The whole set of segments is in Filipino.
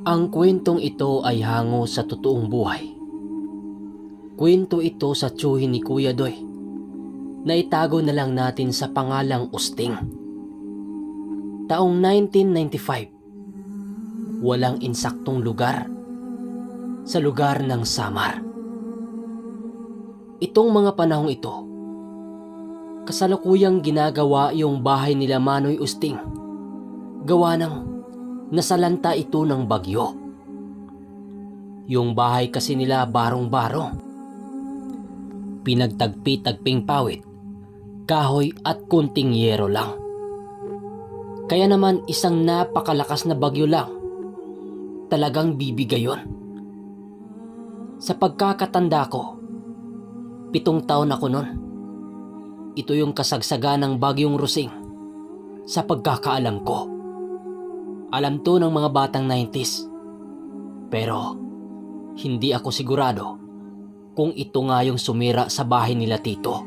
Ang kwentong ito ay hango sa totoong buhay. Kwento ito sa tiyuhin ni Kuya Doy na itago na lang natin sa pangalang Usting. Taong 1995, walang insaktong lugar sa lugar ng Samar. Itong mga panahong ito, kasalukuyang ginagawa yung bahay nila Manoy Usting. Gawa ng nasalanta ito ng bagyo. Yung bahay kasi nila barong-barong. Pinagtagpi-tagping pawid, kahoy at kunting yero lang. Kaya naman isang napakalakas na bagyo lang, talagang bibigay yun. Sa pagkakatanda ko, 7 taon ako nun. Ito yung kasagsagan ng bagyong Rusing sa pagkakaalam ko. Alam to ng mga batang 90s. Pero hindi ako sigurado kung ito nga yung sumira sa bahay nila tito.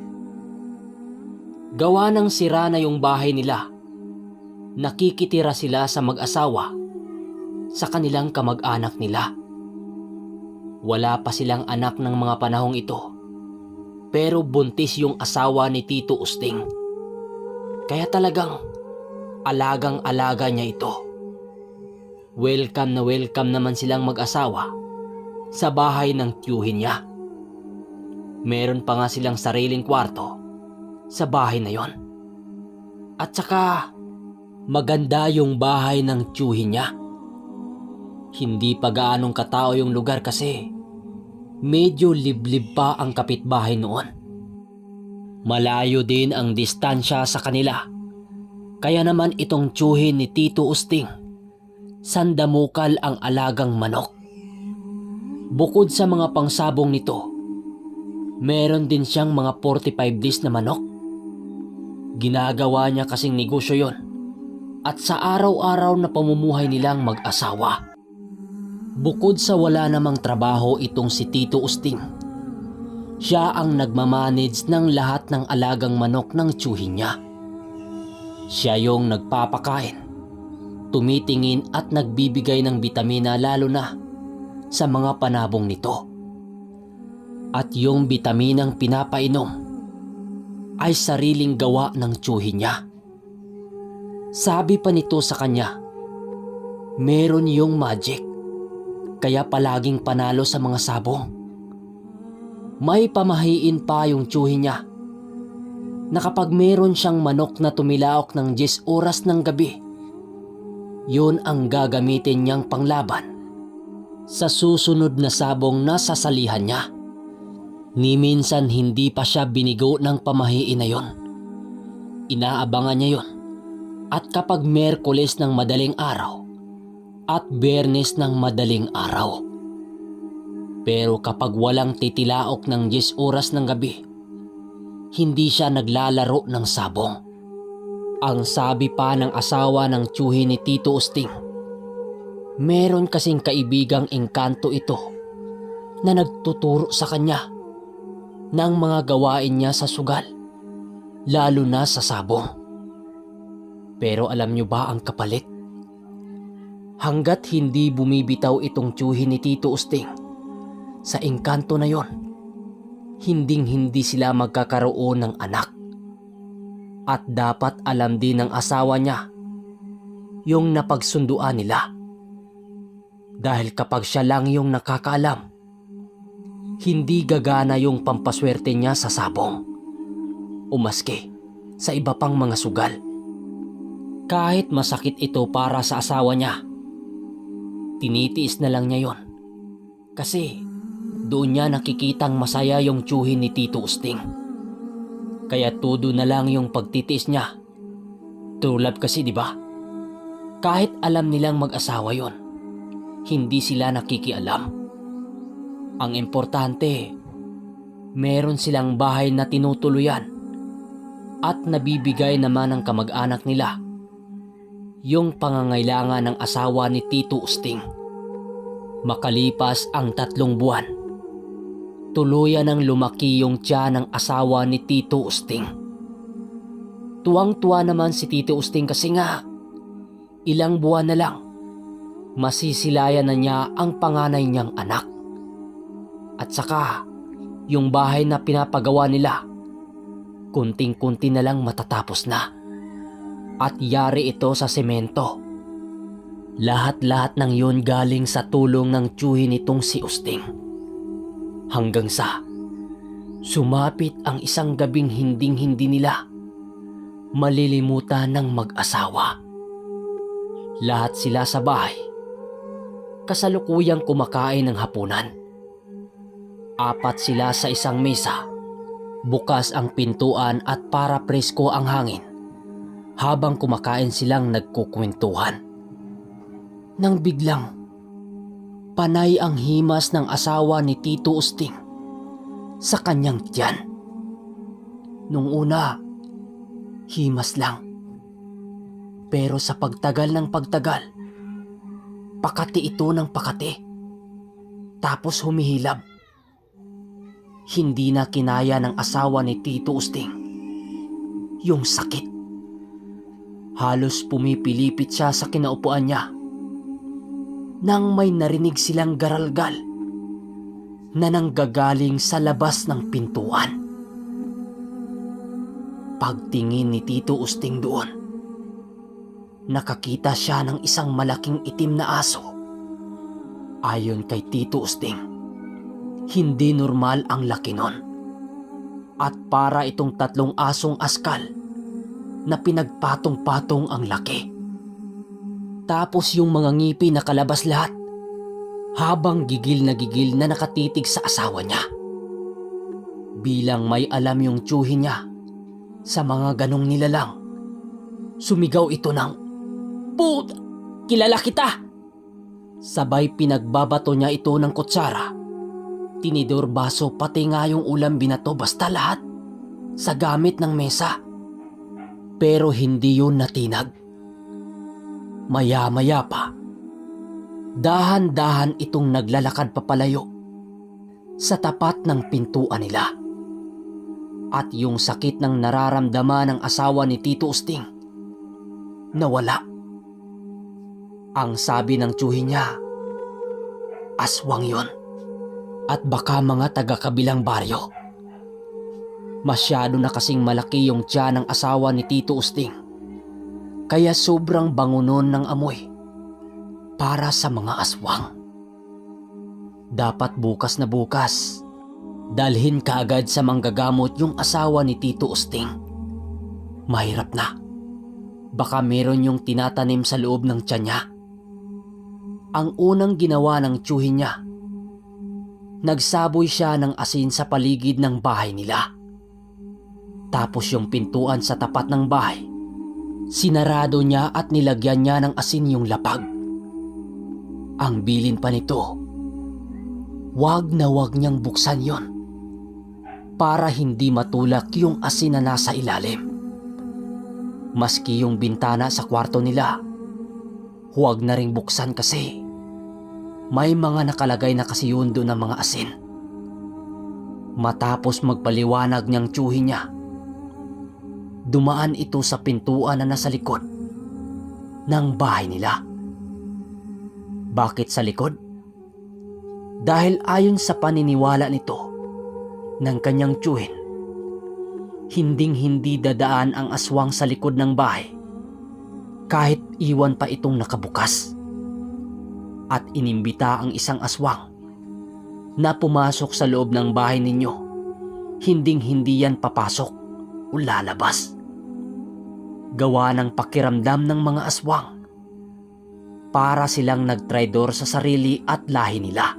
Gawa ng sira na yung bahay nila, nakikitira sila sa mag-asawa sa kanilang kamag-anak nila. Wala pa silang anak ng mga panahong ito, pero buntis yung asawa ni Tito Usting. Kaya talagang alagang-alaga niya ito. Welcome na welcome naman silang mag-asawa sa bahay ng tiyuhin niya. Meron pa nga silang sariling kwarto sa bahay na yon. At saka maganda yung bahay ng tiyuhin niya. Hindi pa gaanong katao yung lugar kasi medyo liblib pa ang kapitbahay noon. Malayo din ang distansya sa kanila. Kaya naman itong tiyuhin ni Tito Usting, sandamukal ang alagang manok. Bukod sa mga pangsabong nito, meron din siyang mga 45 days na manok. Ginagawa niya kasing negosyo yon at sa araw-araw na pamumuhay nilang mag-asawa. Bukod sa wala namang trabaho itong si Tito Usting, siya ang nagmamanage ng lahat ng alagang manok ng tiyuhin niya. Siya yung nagpapakain, tumitingin at nagbibigay ng bitamina lalo na sa mga panabong nito. At yung bitaminang pinapainom ay sariling gawa ng tiyuhin niya. Sabi pa nito sa kanya, meron yung magic, kaya palaging panalo sa mga sabong. May pamahiin pa yung tiyuhin niya na kapag meron siyang manok na tumilaok ng 10 oras ng gabi, yun ang gagamitin niyang panglaban sa susunod na sabong na sasalihan niya. Ni minsan hindi pa siya binigo ng pamahiin na yon. Inaabangan niya yon. At kapag Miyerkules ng madaling araw at Biyernes ng madaling araw. Pero kapag walang titilaok ng 10 oras ng gabi, hindi siya naglalaro ng sabong. Ang sabi pa ng asawa ng tiyuhin ni Tito Usting, meron kasing kaibigang engkanto ito na nagtuturo sa kanya ng mga gawain niya sa sugal, lalo na sa sabong. Pero alam niyo ba ang kapalit? Hanggat hindi bumibitaw itong tiyuhin ni Tito Usting sa engkanto na yon, hinding-hindi sila magkakaroon ng anak. At dapat alam din ng asawa niya yung napagsunduan nila. Dahil kapag siya lang yung nakakaalam, hindi gagana yung pampaswerte niya sa sabong o maski sa iba pang mga sugal. Kahit masakit ito para sa asawa niya, tinitiis na lang niya yon kasi doon niya nakikitang masaya yung tiyuhin ni Tito Usting. Kaya todo na lang yung pagtitiis niya. True love kasi, di ba? Kahit alam nilang mag-asawa yon, hindi sila nakikialam. Ang importante, meron silang bahay na tinutuluyan at nabibigay naman ng kamag-anak nila yung pangangailangan ng asawa ni Tito Usting. Makalipas ang 3 buwan, tuluyan ng lumaki yung tiyan ng asawa ni Tito Usting. Tuwang-tuwa naman si Tito Usting kasi nga ilang buwan na lang Masisilayan na niya ang panganay niyang anak. At saka, yung bahay na pinapagawa nila, kunting-kunti na lang matatapos na. At yari ito sa semento. Lahat-lahat ng yun galing sa tulong ng tiyuhin nitong si Usting. Hanggang sa sumapit ang isang gabing hinding-hindi nila malilimutan ng mag-asawa. Lahat sila sa bahay, kasalukuyang kumakain ng hapunan. 4 sila sa isang mesa, bukas ang pintuan at para presko ang hangin habang kumakain silang nagkukwentuhan. Nang biglang, panay ang himas ng asawa ni Tito Usting sa kanyang tiyan. Nung una, himas lang. Pero sa pagtagal ng pagtagal, pakati ito ng pakati. Tapos humihilab. Hindi na kinaya ng asawa ni Tito Usting yung sakit. Halos pumipilipit siya sa kinaupuan niya nang may narinig silang garalgal na nanggagaling sa labas ng pintuan. Pagtingin ni Tito Usting doon, nakakita siya ng isang malaking itim na aso. Ayon kay Tito Usting, hindi normal ang laki nun. At para itong 3 asong askal na pinagpatong-patong ang laki. Tapos yung mga ngipin nakalabas lahat habang gigil na nakatitig sa asawa niya. Bilang may alam yung tiyuhin niya sa mga ganong nilalang, sumigaw ito ng, "Put! Kilala kita!" Sabay pinagbabato niya ito ng kutsara, tinidor, baso, pati nga yung ulam binato, basta lahat sa gamit ng mesa. Pero hindi yun natinag. Maya-maya pa, dahan-dahan itong naglalakad papalayo sa tapat ng pintuan nila. At yung sakit ng nararamdaman ng asawa ni Tito Usting, nawala. Ang sabi ng tiyuhin niya, aswang yon at baka mga taga-kabilang baryo. Masyado na kasing malaki yung tiyan ng asawa ni Tito Usting. Kaya sobrang bango nun ng amoy para sa mga aswang. Dapat bukas na bukas, dalhin kaagad sa manggagamot yung asawa ni Tito Usting. Mahirap na. Baka meron yung tinatanim sa loob ng tiyan niya. Ang unang ginawa ng tiyuhin niya, nagsaboy siya ng asin sa paligid ng bahay nila. Tapos yung pintuan sa tapat ng bahay, sinarado niya at nilagyan niya ng asin yung lapag. Ang bilin pa nito, wag na wag niyang buksan yon para hindi matulak yung asin na nasa ilalim. Maski yung bintana sa kwarto nila, huwag na ring buksan kasi may mga nakalagay na kasi yun doon ng mga asin. Matapos magpaliwanag niyang tiyuhin niya, dumaan ito sa pintuan na nasa likod ng bahay nila. Bakit sa likod? Dahil ayon sa paniniwala nito ng kanyang tiyuhin, hinding-hindi dadaan ang aswang sa likod ng bahay kahit iwan pa itong nakabukas. At inimbita ang isang aswang na pumasok sa loob ng bahay ninyo, hinding-hindi yan papasok o lalabas. Gawa ng pakiramdam ng mga aswang, para silang nagtraidor sa sarili at lahi nila.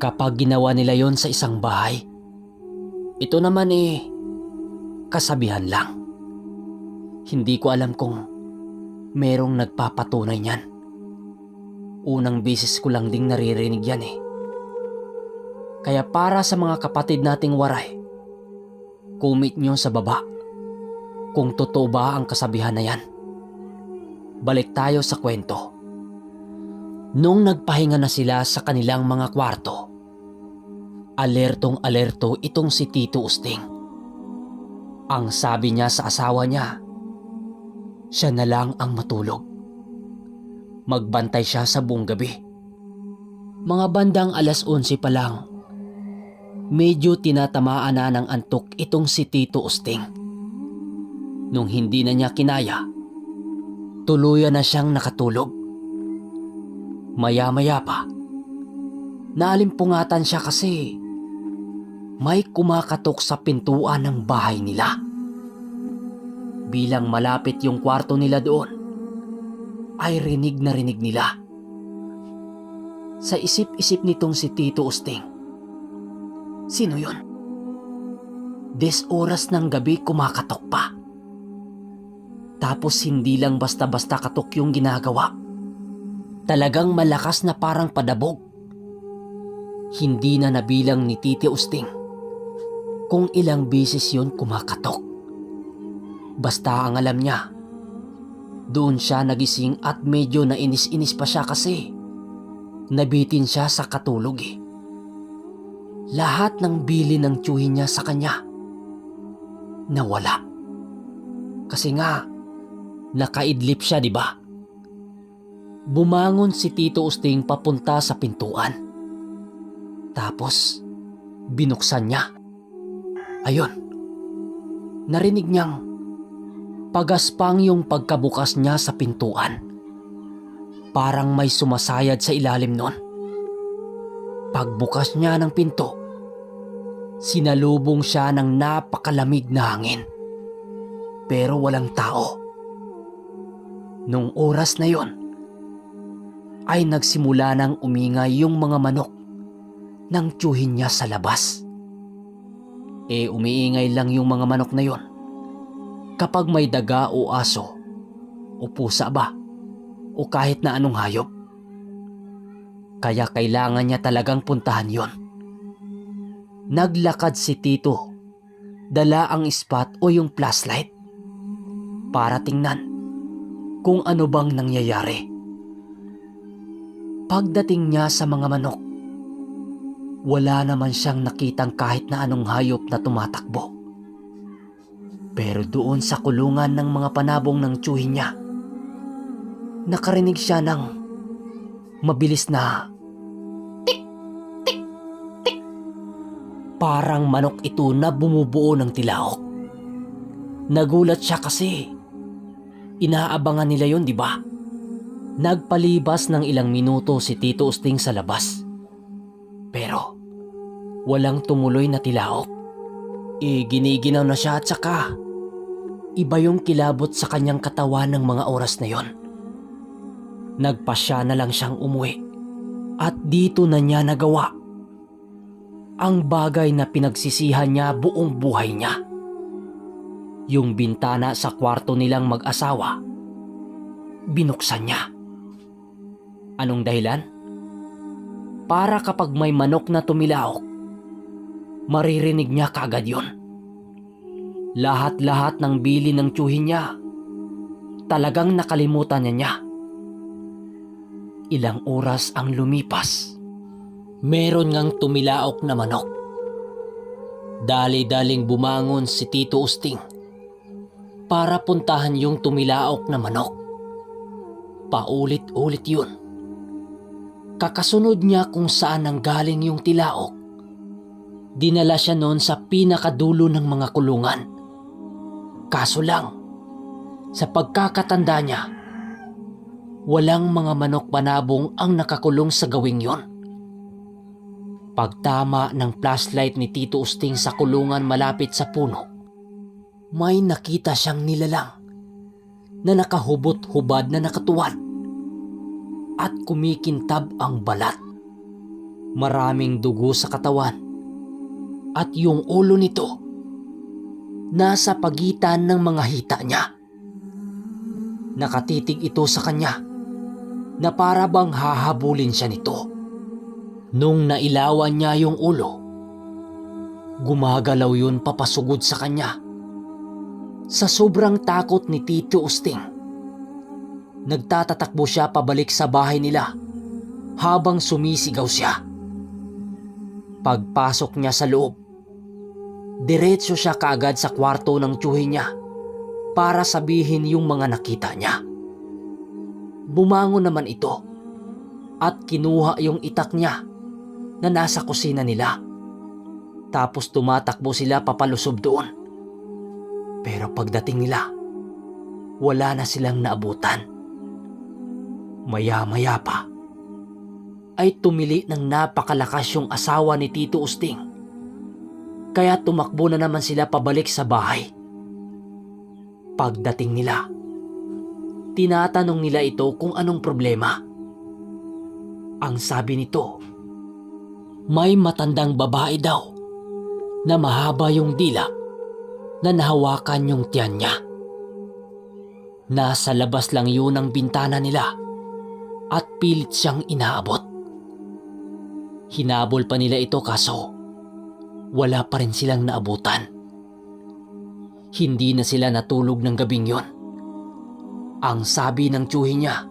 Kapag ginawa nila yon sa isang bahay, ito naman kasabihan lang. Hindi ko alam kung merong nagpapatunay niyan. Unang beses ko lang ding naririnig yan Kaya para sa mga kapatid nating waray, comment nyo sa baba kung totoo ba ang kasabihan na yan. Balik tayo sa kwento. Nung nagpahinga na sila sa kanilang mga kwarto, alertong-alerto itong si Tito Usting. Ang sabi niya sa asawa niya, siya na lang ang matulog. Magbantay siya sa buong gabi. Mga bandang 11:00 pa lang, medyo tinatamaan na ng antok itong si Tito Usting. Nung hindi na niya kinaya, tuluyan na siyang nakatulog. Maya-maya pa, naalimpungatan siya kasi may kumakatok sa pintuan ng bahay nila. Bilang malapit yung kwarto nila doon, ay rinig na rinig nila. Sa isip-isip nitong si Tito Usting, sino yun? 10 oras ng gabi kumakatok pa. Tapos hindi lang basta-basta katok yung ginagawa. Talagang malakas na parang padabog. Hindi na nabilang ni Tito Usting kung ilang beses yun kumakatok. Basta ang alam niya, doon siya nagising at medyo nainis-inis pa siya kasi nabitin siya sa katulog eh. Lahat ng bili ng tiyuhin niya sa kanya nawala. Kasi nga, nakaidlip siya, di ba? Bumangon si Tito Usting papunta sa pintuan. Tapos, binuksan niya. Ayun, narinig niyang pagaspang yung pagkabukas niya sa pintuan. Parang may sumasayad sa ilalim nun. Pagbukas niya ng pinto, sinalubong siya ng napakalamig na hangin. Pero walang tao. Nung oras na yon, ay nagsimula nang umingay yung mga manok ng tiyuhin niya sa labas. Umiingay lang yung mga manok na yon kapag may daga o aso o pusa ba o kahit na anong hayop. Kaya kailangan niya talagang puntahan yon. Naglakad si Tito, dala ang spot o yung flashlight para tingnan kung ano bang nangyayari. Pagdating niya sa mga manok, wala naman siyang nakitang kahit na anong hayop na tumatakbo. Pero doon sa kulungan ng mga panabong ng tiyuhin niya, nakarinig siya ng mabilis na tik, tik, tik. Parang manok ito na bumubuo ng tilaok. Nagulat siya kasi inaabangan nila yon, di ba? Nagpalibas ng ilang minuto si Tito Usting sa labas. Pero walang tumuloy na tilaok. Giniginaw na siya at saka iba yung kilabot sa kanyang katawan ng mga oras na yon. Nagpasya na lang siyang umuwi at dito na niya nagawa ang bagay na pinagsisihan niya buong buhay niya. Yung bintana sa kwarto nilang mag-asawa, binuksan niya. Anong dahilan? Para kapag may manok na tumilaok, maririnig niya kaagad yon. Lahat-lahat ng bili ng tiyuhin niya, talagang nakalimutan niya. Ilang oras ang lumipas, meron ngang tumilaok na manok. Dali-daling bumangon si Tito Usting para puntahan yung tumilaok na manok. Paulit-ulit yun. Kakasunod niya kung saan nanggaling yung tilaok. Dinala siya noon sa pinakadulo ng mga kulungan. Kaso lang, sa pagkakatanda niya, walang mga manok panabong ang nakakulong sa gawing yon. Pagtama ng flashlight ni Tito Usting sa kulungan malapit sa puno, may nakita siyang nilalang na nakahubot-hubad na nakatuwad at kumikintab ang balat. Maraming dugo sa katawan at yung ulo nito nasa pagitan ng mga hita niya. Nakatitig ito sa kanya na para bang hahabulin siya nito. Nung nailawan niya yung ulo, gumagalaw yun papasugod sa kanya. Sa sobrang takot ni Tito Usting, nagtatatakbo siya pabalik sa bahay nila habang sumisigaw siya. Pagpasok niya sa loob, diretso siya kaagad sa kwarto ng tiyuhin niya para sabihin yung mga nakita niya. bumangon naman ito at kinuha yung itak niya na nasa kusina nila. Tapos tumatakbo sila papalusob doon. Pero pagdating nila, wala na silang naabutan. Maya-maya pa ay tumili ng napakalakas yung asawa ni Tito Usting. Kaya tumakbo na naman sila pabalik sa bahay. Pagdating nila, tinatanong nila ito kung anong problema. Ang sabi nito, may matandang babae daw na mahaba yung dila na nahawakan yung tiyan niya. Nasa labas lang yun ang bintana nila at pilit siyang inaabot. Hinabol pa nila ito kaso wala pa rin silang naabutan. Hindi na sila natulog ng gabing yon. Ang sabi ng tiyuhi niya,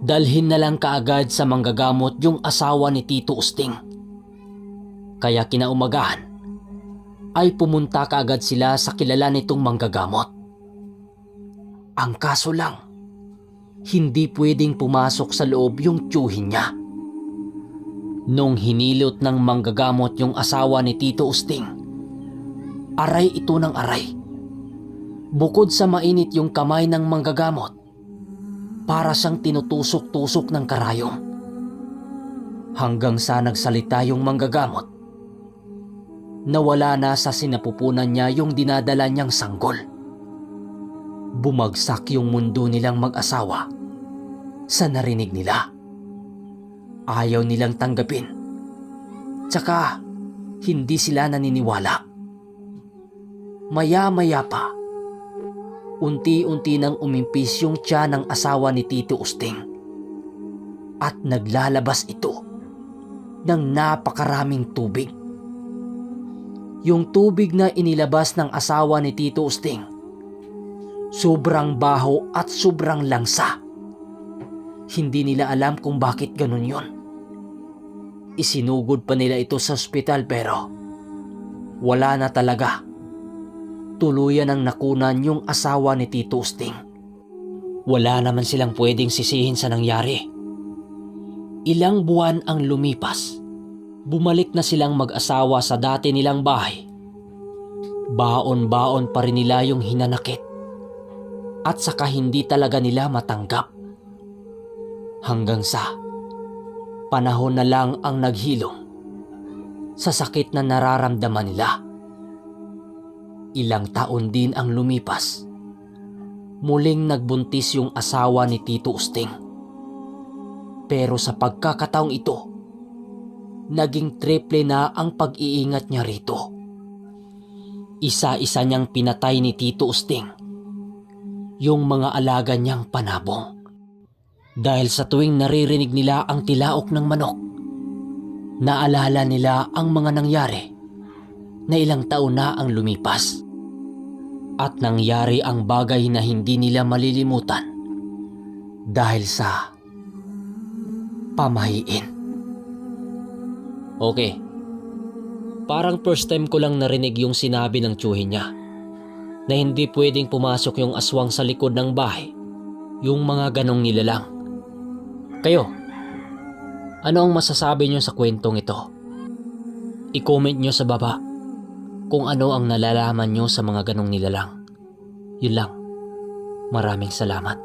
dalhin na lang kaagad sa manggagamot yung asawa ni Tito Usting. Kaya kinaumagahan ay pumunta kaagad sila sa kilala nitong manggagamot. Ang kaso lang, hindi pwedeng pumasok sa loob yung tiyuhi niya. Nung hinilot ng manggagamot yung asawa ni Tito Usting, aray ito ng aray. Bukod sa mainit yung kamay ng manggagamot, para siyang tinutusok-tusok ng karayom. Hanggang sa nagsalita yung manggagamot, nawala na sa sinapupunan niya yung dinadala niyang sanggol. Bumagsak yung mundo nilang mag-asawa sa narinig nila. Ayaw nilang tanggapin. Tsaka hindi sila naniniwala. Maya-maya pa, unti-unti nang umimpis yung tiyan ng asawa ni Tito Usting at naglalabas ito ng napakaraming tubig. Yung tubig na inilabas ng asawa ni Tito Usting, sobrang baho at sobrang langsa. Hindi nila alam kung bakit ganun yon. Isinugod pa nila ito sa ospital pero wala na talaga. Tuluyan ang nakunan yung asawa ni Tito Usting. Wala naman silang pwedeng sisihin sa nangyari. Ilang buwan ang lumipas. Bumalik na silang mag-asawa sa dati nilang bahay. Baon-baon pa rin nila yung hinanakit. At saka hindi talaga nila matanggap. Hanggang sa panahon na lang ang naghilom sa sakit na nararamdaman nila. Ilang taon din ang lumipas. Muling nagbuntis yung asawa ni Tito Usting. Pero sa pagkakataong ito, naging triple na ang pag-iingat niya rito. Isa-isa niyang pinatay ni Tito Usting yung mga alaga niyang panabong. Dahil sa tuwing naririnig nila ang tilaok ng manok, naalala nila ang mga nangyari na ilang taon na ang lumipas. At nangyari ang bagay na hindi nila malilimutan dahil sa pamahiin. Okay, parang first time ko lang narinig yung sinabi ng tiyuhin niya na hindi pwedeng pumasok yung aswang sa likod ng bahay, yung mga ganong nilalang. Kayo, ano ang masasabi niyo sa kwentong ito? I-comment niyo sa baba kung ano ang nalalaman niyo sa mga ganong nilalang. Yun lang. Maraming salamat.